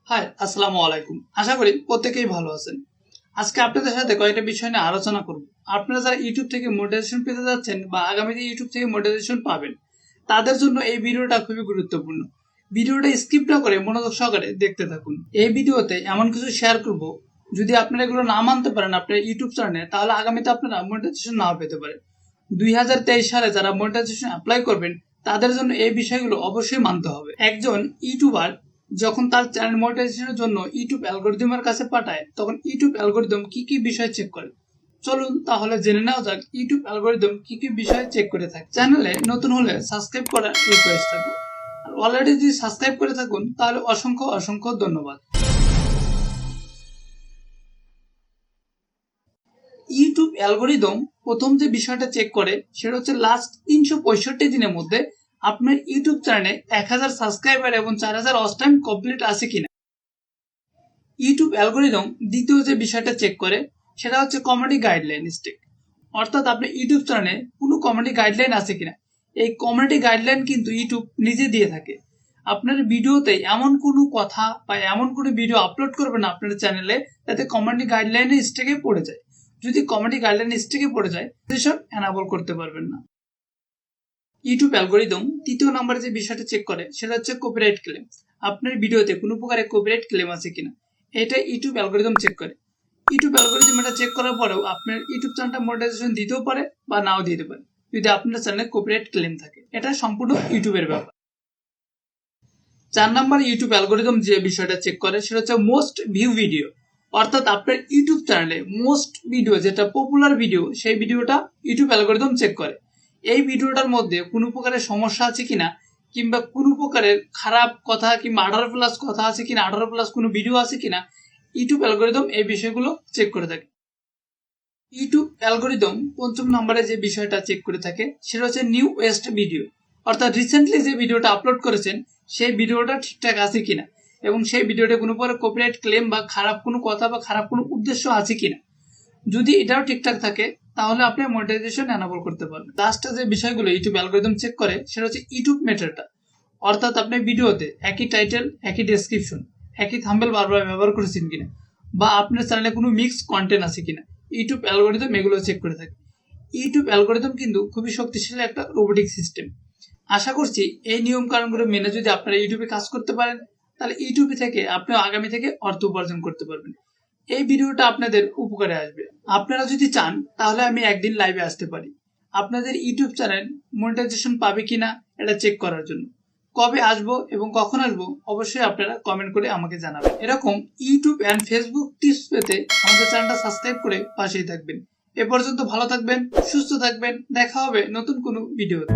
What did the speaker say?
High, আসসালামু আলাইকুম। আশা করি প্রত্যেকেই ভালো আছেন। আজকে আপনাদের সাথে কয়েকটা বিষয় নিয়ে আলোচনা করব। আপনারা যারা ইউটিউব থেকে মনিটাইজেশন পেতে যাচ্ছেন বা আগামীতে ইউটিউব থেকে মনিটাইজেশন পাবেন, তাদের জন্য এই ভিডিওটা খুবই গুরুত্বপূর্ণ। ভিডিওটা স্কিপ না করে মনোযোগ সহকারে দেখতে থাকুন। এই ভিডিওতে এমন কিছু শেয়ার করব, যদি আপনারা এগুলো না মানতে পারেন আপনার ইউটিউব চ্যানেলে, তাহলে আগামীতে আপনারা মনিটাইজেশন নাও পেতে পারেন। 2023 সালে যারা মনিটাইজেশন অ্যাপ্লাই করবেন, তাদের জন্য এই বিষয়গুলো অবশ্যই মানতে হবে। একজন ইউটিউবার যখন তার চ্যানেল মনিটাইজেশনের জন্য ইউটিউব অ্যালগরিদমের কাছে পাঠায়, তখন ইউটিউব অ্যালগরিদম কি কি বিষয় চেক করে। চলুন তাহলে জেনে নেওয়া যাক ইউটিউব অ্যালগরিদম কি কি বিষয় চেক করে থাকে। চ্যানেলে নতুন হলে সাবস্ক্রাইব করার রিকোয়েস্ট থাকবে, আর অলরেডি যদি সাবস্ক্রাইব করে থাকুন তাহলে অসংখ্য অসংখ্য ধন্যবাদ। ইউটিউব অ্যালগরিদম প্রথম যে বিষয়টা চেক করে সেটা হচ্ছে লাস্ট 365 দিনের মধ্যে আপনার ইউটিউব চ্যানেলে 1000 সাবস্ক্রাইবার এবং 4000 ওয়াচ টাইম কমপ্লিট আছে কিনা। ইউটিউব অ্যালগরিদম দ্বিতীয় যে বিষয়টা চেক করে সেটা হচ্ছে কমেডি গাইডলাইন স্টিক, অর্থাৎ আপনার ইউটিউব চ্যানেলে কোনো কমেডি গাইডলাইন আছে কিনা। এই কমেডি গাইডলাইন কিন্তু ইউটিউব নিজে দিয়ে থাকে। আপনার ভিডিওতে এমন কোনো কথা বা এমন কোনো ভিডিও আপলোড করবেন না আপনার চ্যানেলে যাতে কমেডি গাইডলাইনের স্টিকে পড়ে যায়। যদি কমেডি গাইডলাইন স্টিকে পড়ে যায় সেসব এনাবল করতে পারবেন না। ইউটিউব অ্যালগরিদম তৃতীয় নম্বরে যে বিষয়টা চেক করে সেটা হচ্ছে কপিরাইট ক্লেম। আপনার ভিডিওতে কোনো প্রকারের কপিরাইট ক্লেম আছে কিনা, এটা ইউটিউব অ্যালগরিদম চেক করে। ইউটিউব অ্যালগরিদম এটা চেক করার পরেও আপনার ইউটিউব চ্যানেলটা মনিটাইজেশন দিতেও পারে বা নাও দিতে পারে যদি আপনার চ্যানেলে কপিরাইট ক্লেম থাকে। এটা সম্পূর্ণ ইউটিউবের ব্যাপার। 4 নম্বর ইউটিউব অ্যালগরিদম যে বিষয়টা চেক করে সেটা হচ্ছে মোস্ট ভিউ ভিডিও, অর্থাৎ আপনার ইউটিউব চ্যানেলে মোস্ট ভিডিও যেটা পপুলার ভিডিও, সেই ভিডিওটা ইউটিউব অ্যালগরিদম চেক করে। এই ভিডিওটার মধ্যে কোনো প্রকারের সমস্যা আছে কিনা, কিংবা কোনো প্রকারের খারাপ কথা কিংবা 18+ কথা আছে কিনা, 18+ কোনো ভিডিও আছে কিনা, ইউটিউব অ্যালগরিদম এই বিষয়গুলো চেক করে থাকে। ইউটিউব অ্যালগরিদম পঞ্চম নম্বরে যে বিষয়টা চেক করে থাকে সেটা হচ্ছে নিউ ওয়েস্ট ভিডিও, অর্থাৎ রিসেন্টলি যে ভিডিওটা আপলোড করেছেন সেই ভিডিওটা ঠিকঠাক আছে কিনা এবং সেই ভিডিওতে কোনো প্রকার কপিরাইট ক্লেম বা খারাপ কোনো কথা বা খারাপ কোনো উদ্দেশ্য আছে কিনা। যদি এটাও ঠিকঠাক থাকে তাহলে আপনি মনিটাইজেশন এনাবল করতে পারবেন। লাস্টে যে বিষয়গুলো ইউটিউব অ্যালগরিদম চেক করে সেটা হচ্ছে ইউটিউব মেটাটা, অর্থাৎ আপনি ভিডিওতে একই টাইটেল, একই ডেসক্রিপশন, একই থাম্বনেল বারবার ব্যবহার করেছেন কিনা, বা আপনার চ্যানেলে কোনো মিক্সড কন্টেন্ট আছে কিনা। ইউটিউব অ্যালগরিদম এগুলো চেক করে থাকে। ইউটিউব অ্যালগরিদম কিন্তু খুবই শক্তিশালী একটা রোবোটিক সিস্টেম। আশা করছি এই নিয়ম কানুনগুলো মেনে যদি আপনারা ইউটিউবে কাজ করতে পারেন, তাহলে ইউটিউবে থেকে আপনি আগামী থেকে অর্থ উপার্জন করতে পারবেন। এই ভিডিওটা আপনাদের উপকারে আসবে। আপনারা যদি চান তাহলে আমি একদিন লাইভে আসতে পারি আপনাদের ইউটিউব চ্যানেল মনিটাইজেশন পাবে কিনা এটা চেক করার জন্য। কবে আসবো এবং কখন আসবো অবশ্যই আপনারা কমেন্ট করে আমাকে জানাবেন। এরকম ইউটিউব অ্যান্ড ফেসবুক টিপস পেতে আমাদের চ্যানেলটা সাবস্ক্রাইব করে পাশেই থাকবেন। এ পর্যন্ত ভালো থাকবেন, সুস্থ থাকবেন। দেখা হবে নতুন কোনো ভিডিওতে।